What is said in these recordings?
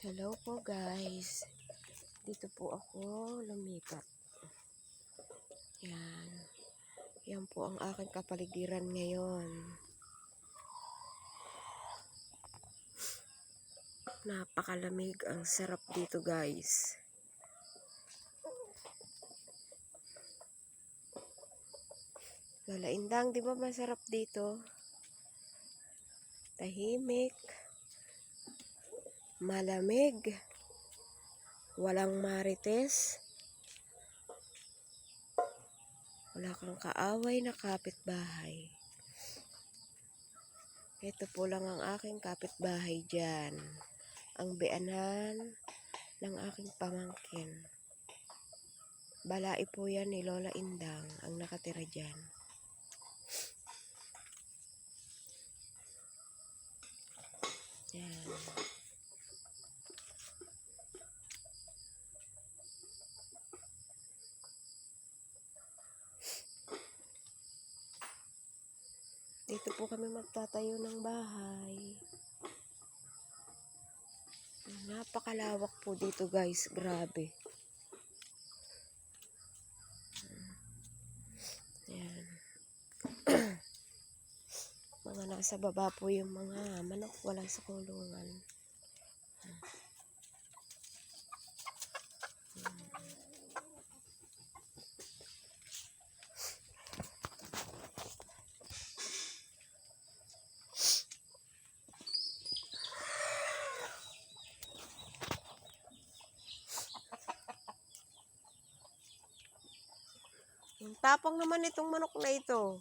Hello po guys. Dito po ako lumipat. Yan. Yan po ang aking kapaligiran ngayon. Napakalamig. Ang sarap dito guys. Lola Indang, di ba masarap dito? Tahimik. Malamig. Walang marites. Wala kang kaaway na kapitbahay. Ito po lang ang aking kapitbahay dyan. Ang bianan ng aking pamangkin. Balai po yan ni Lola Indang ang nakatira dyan. Yan. Dito po kami magtatayo ng bahay. Napakalawak po dito guys. Grabe. Yan. Mga nasa baba po yung mga manok. Wala sa kulungan. Yung tapang naman itong manok na ito.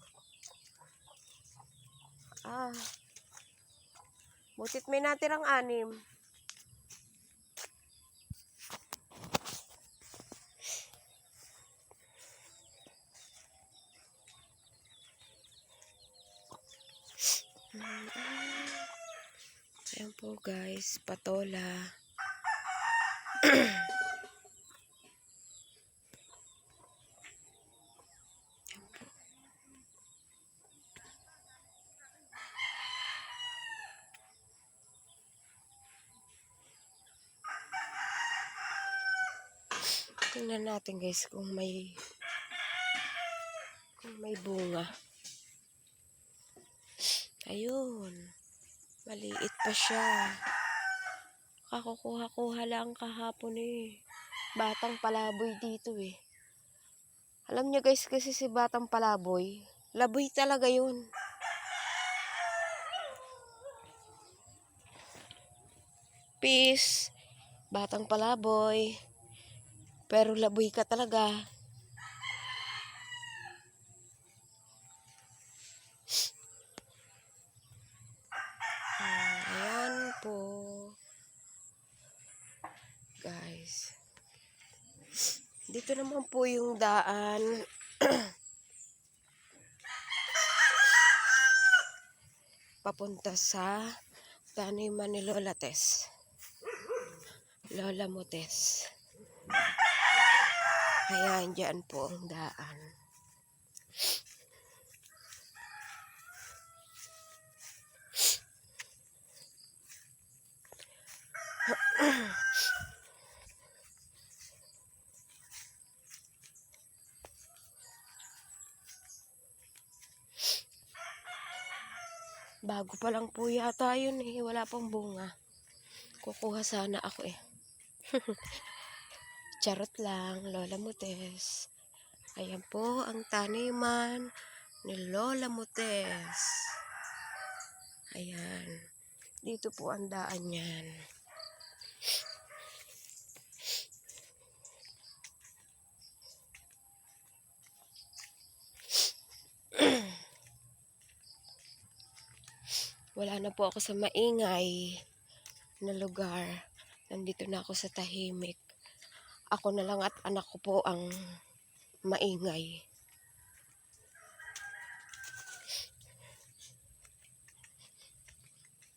Butit may natirang 6. Ayan po guys, patola. Tingnan natin guys kung may bunga. Ayun. Maliit pa siya. Kakukuha-kuha lang kahapon eh. Batang palaboy dito eh. Alam niyo guys kasi si batang palaboy, laboy talaga yun. Peace. Batang palaboy. Pero laboy ka talaga. Ayan po. Guys. Dito naman po yung daan. Papunta sa taniman ni Lola Tess. Lola mo Tess. Ayan, dyan po ang daan. Bago pa lang po yata yun eh. Wala pang bunga. Kukuha sana ako eh. Charot lang, Lola Mutes. Ayan po ang taniman ni Lola Mutes. Ayan. Dito po ang daan yan. Wala na po ako sa maingay na lugar. Nandito na ako sa tahimik. Ako na lang at anak ko po ang maingay.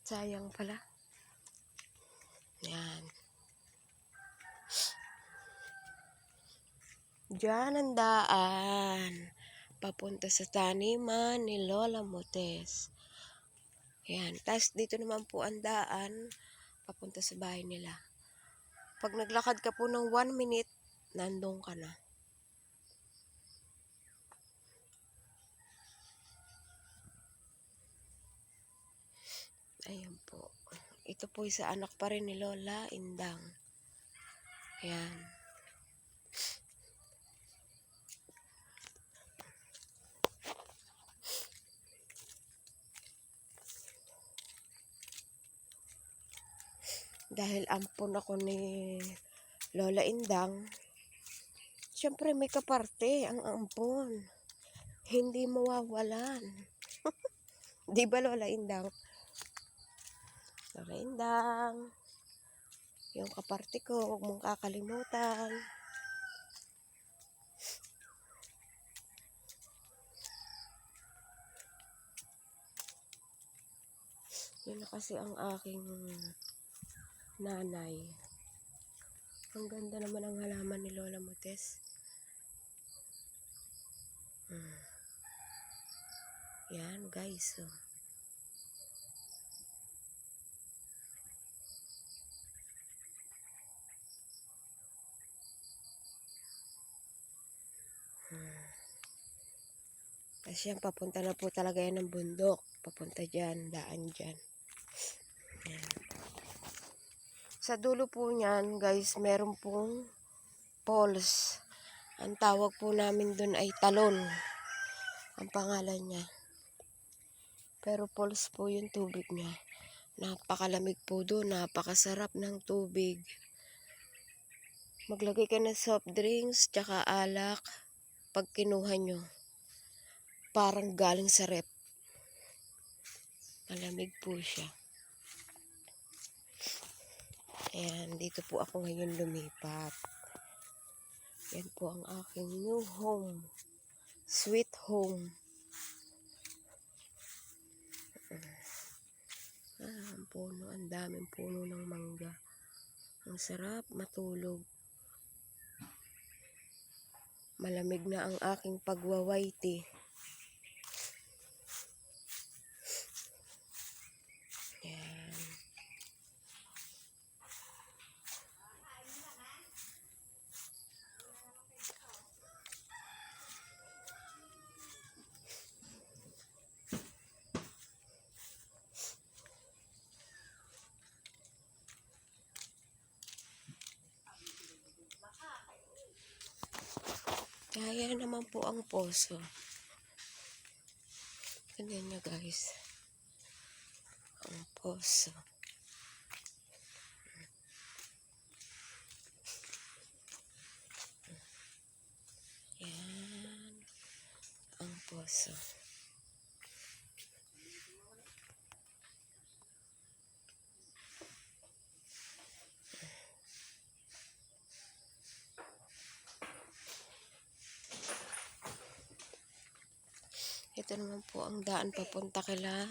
Sayang pala. Yan. Diyan ang daan. Papunta sa taniman ni Lola Mutes. Yan. Tapos dito naman po ang daan. Papunta sa bahay nila. Pag naglakad ka po ng 1 minute, nandun ka na. Ayan po. Ito po isa anak pa rin ni Lola Indang. Ayan. Dahil ampon ako ni Lola Indang, syempre may kaparte ang ampon. Hindi mawawalan. Di ba Lola Indang? Lola Indang, yung kaparte ko, huwag mong kakalimutan. Yun na kasi ang aking nanay. Ang ganda naman ang halaman ni Lola Motes. Yan guys. Oh. Kasi yan, papunta na po talaga yan ng bundok. Papunta dyan, daan dyan. Yan. Sa dulo po niyan, guys, meron pong falls. Ang tawag po namin dun ay talon. Ang pangalan niya. Pero falls po yung tubig niya. Napakalamig po doon. Napakasarap ng tubig. Maglagay ka ng soft drinks, tsaka alak. Pag kinuha nyo, parang galing sa rep. Malamig po siya. Ayan, dito po ako ngayon lumipat. Yan po ang aking new home. Sweet home. Ang puno, ang daming puno ng mangga. Ang sarap matulog. Malamig na ang aking pagwawaiti. Yan. Kaya naman po ang poso. Tignan nyo guys. Ang poso. Yan. Ang poso. Ito naman po ang daan papunta kila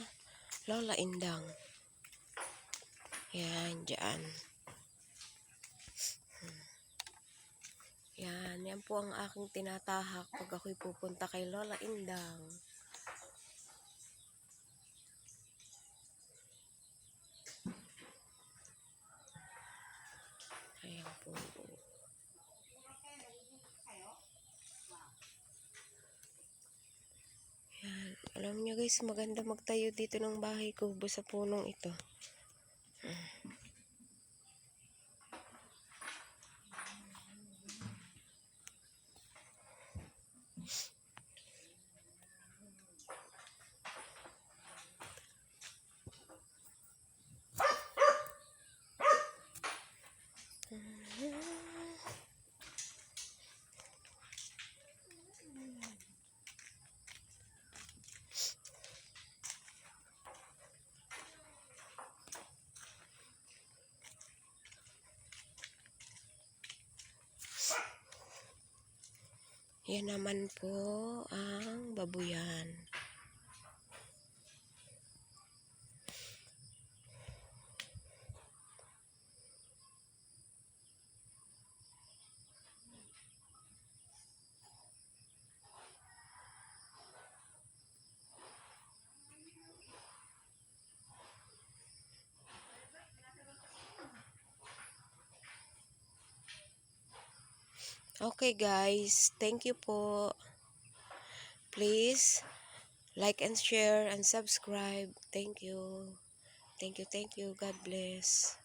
Lola Indang. Yan, dyan. Yan po ang aking tinatahak pag ako'y pupunta kay Lola Indang. Ayan po. Yan. Alam niyo guys, maganda magtayo dito ng bahay kubo sa punong ito. Yan naman po ang babuyan. Okay guys, thank you po. Please like and share and subscribe. Thank you. Thank you, thank you. God bless.